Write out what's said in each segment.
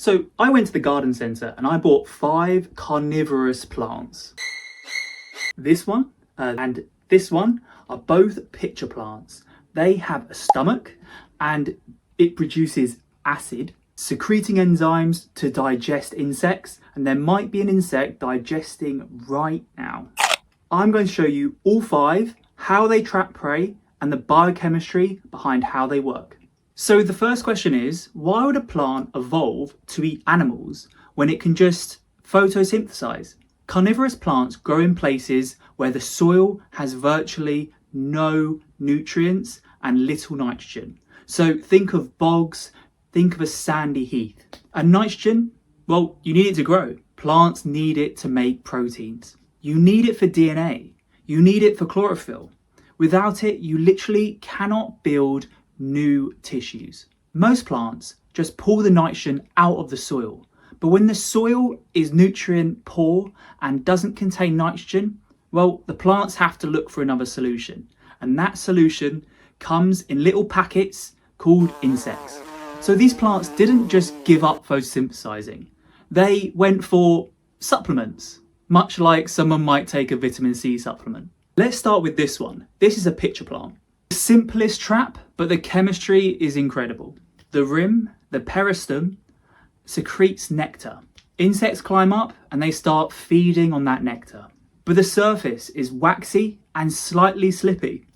So I went to the garden centre and I bought 5 carnivorous plants. This one and this one are both pitcher plants. They have a stomach and it produces acid, secreting enzymes to digest insects, and there might be an insect digesting right now. I'm going to show you all 5, how they trap prey, and the biochemistry behind how they work. So the first question is, why would a plant evolve to eat animals when it can just photosynthesize? Carnivorous plants grow in places where the soil has virtually no nutrients and little nitrogen. So think of bogs, think of a sandy heath. And nitrogen, well, you need it to grow. Plants need it to make proteins. You need it for DNA. You need it for chlorophyll. Without it, you literally cannot build new tissues. Most plants just pull the nitrogen out of the soil. But when the soil is nutrient poor and doesn't contain nitrogen, well, the plants have to look for another solution. And that solution comes in little packets called insects. So these plants didn't just give up photosynthesizing. They went for supplements, much like someone might take a vitamin C supplement. Let's start with this one. This is a pitcher plant. The simplest trap, but the chemistry is incredible. The rim, the peristome, secretes nectar. Insects climb up and they start feeding on that nectar. But the surface is waxy and slightly slippy.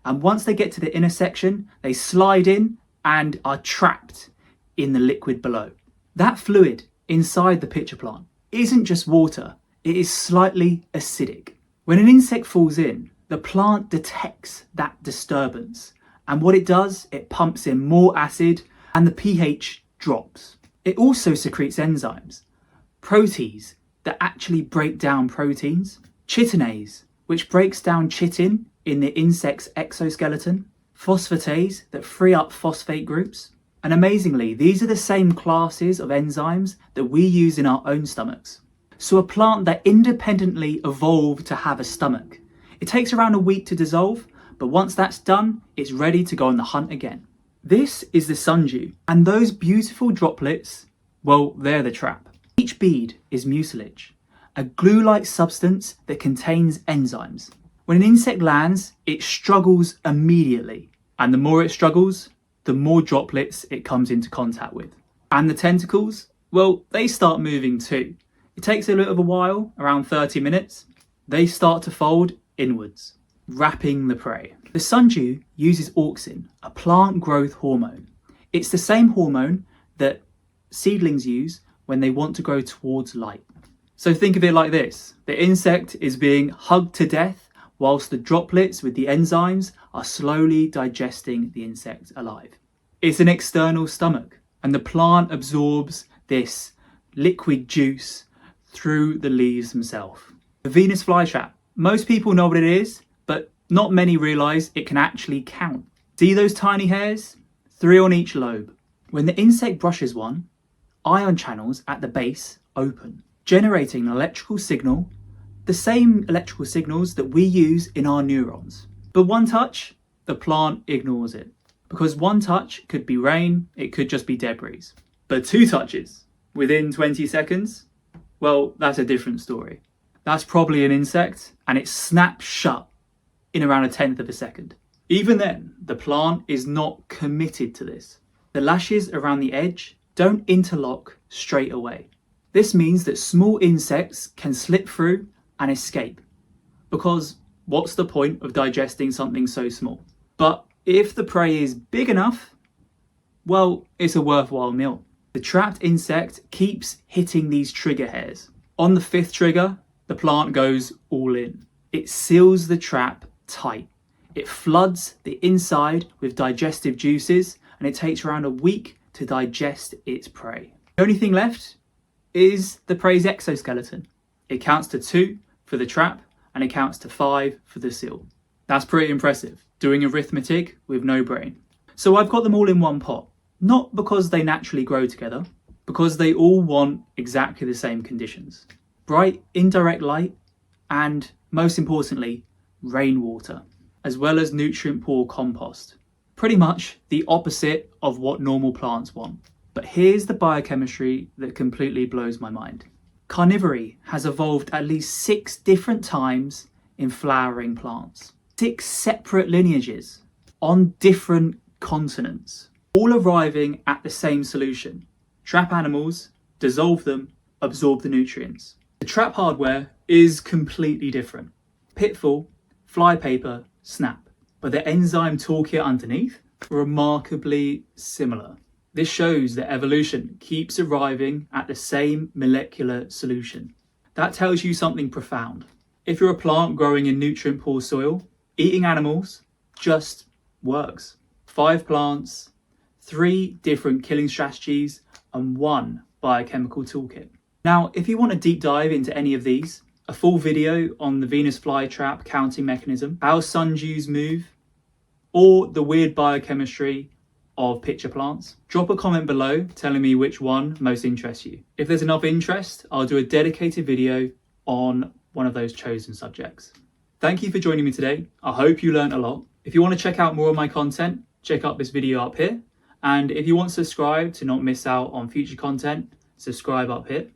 And once they get to the inner section, they slide in and are trapped in the liquid below. That fluid inside the pitcher plant isn't just water, it is slightly acidic. When an insect falls in, the plant detects that disturbance. And what it does, it pumps in more acid and the pH drops. It also secretes enzymes, protease that actually break down proteins, chitinase, which breaks down chitin in the insect's exoskeleton, phosphatase that free up phosphate groups. And amazingly, these are the same classes of enzymes that we use in our own stomachs. So a plant that independently evolved to have a stomach. It takes around a week to dissolve, but once that's done, it's ready to go on the hunt again. This is the sundew, and those beautiful droplets, well, they're the trap. Each bead is mucilage, a glue-like substance that contains enzymes. When an insect lands, it struggles immediately, and the more it struggles, the more droplets it comes into contact with. And the tentacles, well, they start moving too. It takes a little while, around 30 minutes. They start to fold inwards, wrapping the prey. The sundew uses auxin, a plant growth hormone. It's the same hormone that seedlings use when they want to grow towards light. So think of it like this. The insect is being hugged to death whilst the droplets with the enzymes are slowly digesting the insect alive. It's an external stomach, and the plant absorbs this liquid juice through the leaves themselves. The Venus flytrap. Most people know what it is, but not many realise it can actually count. See those tiny hairs? 3 on each lobe. When the insect brushes one, ion channels at the base open, generating an electrical signal, the same electrical signals that we use in our neurons. But one touch, the plant ignores it. Because one touch could be rain, it could just be debris. But 2 touches within 20 seconds, well, that's a different story. That's probably an insect, and it snaps shut in around 1/10 of a second. Even then, the plant is not committed to this. The lashes around the edge don't interlock straight away. This means that small insects can slip through and escape. Because what's the point of digesting something so small? But if the prey is big enough, well, it's a worthwhile meal. The trapped insect keeps hitting these trigger hairs. On the 5th trigger, the plant goes all in. It seals the trap tight. It floods the inside with digestive juices, and it takes around a week to digest its prey. The only thing left is the prey's exoskeleton. It counts to 2 for the trap, and it counts to 5 for the seal. That's pretty impressive, doing arithmetic with no brain. So I've got them all in one pot, not because they naturally grow together, because they all want exactly the same conditions. Bright, indirect light, and most importantly, rainwater, as well as nutrient-poor compost. Pretty much the opposite of what normal plants want. But here's the biochemistry that completely blows my mind. Carnivory has evolved at least 6 different times in flowering plants. 6 separate lineages on different continents, all arriving at the same solution. Trap animals, dissolve them, absorb the nutrients. The trap hardware is completely different. Pitfall, flypaper, snap. But the enzyme toolkit underneath, remarkably similar. This shows that evolution keeps arriving at the same molecular solution. That tells you something profound. If you're a plant growing in nutrient-poor soil, eating animals just works. 5 plants, 3 different killing strategies, and 1 biochemical toolkit. Now, if you want a deep dive into any of these, a full video on the Venus flytrap counting mechanism, how sundews move, or the weird biochemistry of pitcher plants, drop a comment below telling me which one most interests you. If there's enough interest, I'll do a dedicated video on one of those chosen subjects. Thank you for joining me today. I hope you learned a lot. If you want to check out more of my content, check out this video up here. And if you want to subscribe to not miss out on future content, subscribe up here.